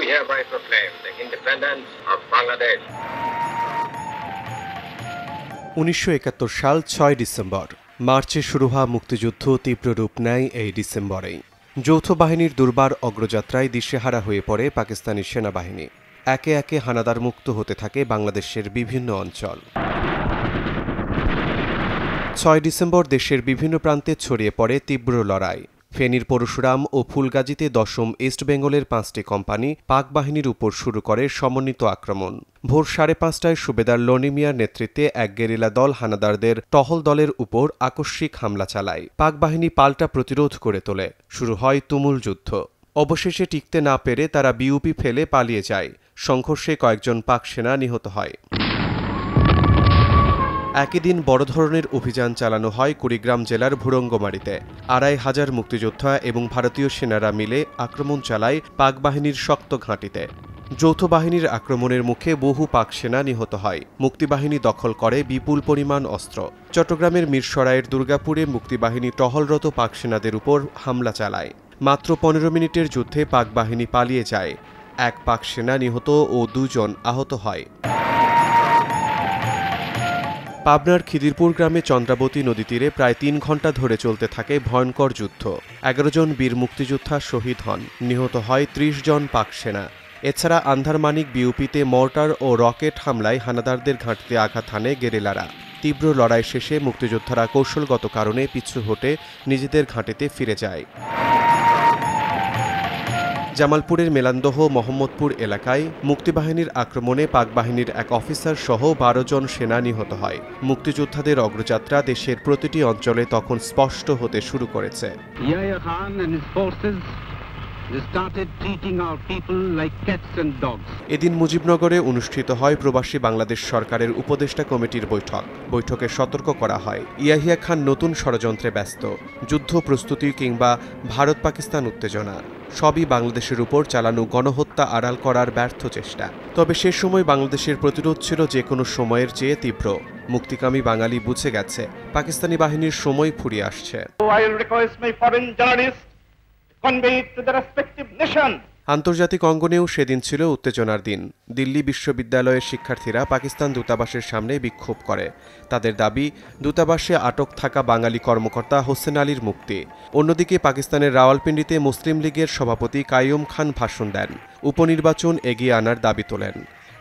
hereby proclaim the independence of Bangladesh. 1971 সাল 6 December মার্চে শুরু হওয়া মুক্তিযুদ্ধ তীব্র রূপ নেয় এই ডিসেম্বরেই। যৌথ বাহিনীর দুর্বার অগ্রযাত্রায় দিশেহারা হয়ে পড়ে পাকিস্তানি সেনাবাহিনী। একে একে হানাদার মুক্ত হতে থাকে বাংলাদেশের বিভিন্ন অঞ্চল। 6 ডিসেম্বর দেশের বিভিন্ন প্রান্তে ছড়িয়ে পড়ে তীব্র লড়াই। ফেনীর পরশুরাম ও ফুলগাজীতে 10ম ইস্ট বেঙ্গলের 5টি কোম্পানি পাক বাহিনীর উপর শুরু করে সমন্বিত আক্রমণ। ভোর 5:30টায় সুবেদার লনি মিয়ার নেতৃত্বে এক গেরিলা দল হানাদারদের টহল দলের উপর আকস্মিক হামলা চালায়। পাক বাহিনী পাল্টা প্রতিরোধ করে তোলে। শুরু হয় তুমুল যুদ্ধ। অবশেষে টিকতে না পেরে তারা বিউপি ফেলে পালিয়ে যায়। সংঘর্ষে কয়েকজন পাক সেনা নিহত হয়। একই দিন বড় ধরনের অভিযান চালানো হয় কুড়িগ্রাম জেলার ভুরঙ্গমারীতে। 2500 মুক্তিযোদ্ধা এবং ভারতীয় সেনারা মিলে আক্রমণ চালায় পাক বাহিনীর শক্ত ঘাঁটিতে। যৌথ বাহিনীর আক্রমণের মুখে বহু পাক সেনা নিহত হয়। মুক্তিবাহিনী দখল করে বিপুল পরিমাণ অস্ত্র। চট্টগ্রামের মিরসরাইয়ের দুর্গাপুরে মুক্তিবাহিনী টহলরত পাক সেনাদের উপর হামলা চালায়। মাত্র 15 মিনিটের যুদ্ধে পাক বাহিনী পালিয়ে যায়। এক পাক সেনা নিহত ও 2 জন আহত হয়। পাবনার খিদিরপুর গ্রামে চন্দ্রাবতী নদী তীরে প্রায় 3 ঘণ্টা ধরে চলতে থাকে ভয়ঙ্কর যুদ্ধ। 11 জন বীর মুক্তিযোদ্ধা শহীদ হন, নিহত হয় 30 জন পাক সেনা। এছাড়া আন্ধারমানিক বিউপিতে মর্টার ও রকেট হামলায় হানাদারদের ঘাঁটিতে আঘাত হানে গেরিলারা। তীব্র লড়াই শেষে মুক্তিযোদ্ধারা কৌশলগত কারণে পিছু হটে নিজেদের ঘাঁটিতে ফিরে যায়। জামালপুরের মেলান্দহ মোহাম্মদপুর এলাকায় মুক্তিবাহিনীর আক্রমণে পাক বাহিনীর এক অফিসার সহ 12 জন সেনা নিহত হয়। মুক্তিযোদ্ধাদের অগ্রযাত্রা দেশের প্রতিটি অঞ্চলে তখন স্পষ্ট হতে শুরু করেছে। এদিন মুজিবনগরে অনুষ্ঠিত হয় প্রবাসী বাংলাদেশ সরকারের উপদেষ্টা কমিটির বৈঠক। বৈঠকে সতর্ক করা হয়, ইয়াহিয়া খান নতুন ষড়যন্ত্রে ব্যস্ত। যুদ্ধ প্রস্তুতি কিংবা ভারত পাকিস্তান উত্তেজনা সবই বাংলাদেশের উপর চালানো গণহত্যা আড়াল করার ব্যর্থ চেষ্টা। তবে সে সময় বাংলাদেশের প্রতিরোধ ছিল যে কোনো সময়ের চেয়ে তীব্র। মুক্তিকামী বাঙালি বুঝে গেছে পাকিস্তানি বাহিনীর সময় ফুরিয়ে আসছে। আন্তর্জাতিক অঙ্গনেও সেদিন ছিল উত্তেজনার দিন। দিল্লি বিশ্ববিদ্যালয়ের শিক্ষার্থীরা পাকিস্তান দূতাবাসের সামনে বিক্ষোভ করে। তাদের দাবি, দূতাবাসে আটক থাকা বাঙালি কর্মকর্তা হোসেন আলীর মুক্তি। অন্যদিকে পাকিস্তানের রাওয়ালপিন্ডিতে মুসলিম লীগের সভাপতি কাইয়ুম খান ভাষণ দেন, উপনির্বাচন এগিয়ে আনার দাবি তোলেন।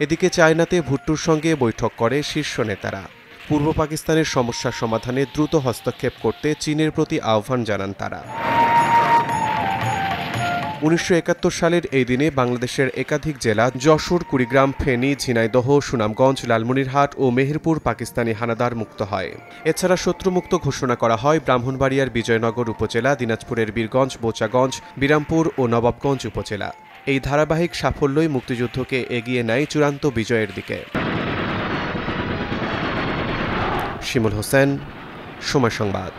এদিকে চায়নাতে ভুট্টোর সঙ্গে বৈঠক করে শীর্ষ নেতারা। পূর্ব পাকিস্তানের সমস্যা সমাধানে দ্রুত হস্তক্ষেপ করতে চীনের প্রতি আহ্বান জানান তারা। 1971 সালের এই দিনে বাংলাদেশের একাধিক জেলা যশোর, কুড়িগ্রাম, ফেনী, ঝিনাইদহ, সুনামগঞ্জ, লালমনিরহাট ও মেহেরপুর পাকিস্তানি হানাদার মুক্ত হয়। এছাড়া শত্রুমুক্ত ঘোষণা করা হয় ব্রাহ্মণবাড়িয়ার বিজয়নগর উপজেলা, দিনাজপুরের বীরগঞ্জ, বোচাগঞ্জ, বিরামপুর ও নবাবগঞ্জ উপজেলা। এই ধারাবাহিক সাফল্যই মুক্তিযুদ্ধকে এগিয়ে নেয় চূড়ান্ত বিজয়ের দিকে। শিমুল হোসেন, সময় সংবাদ।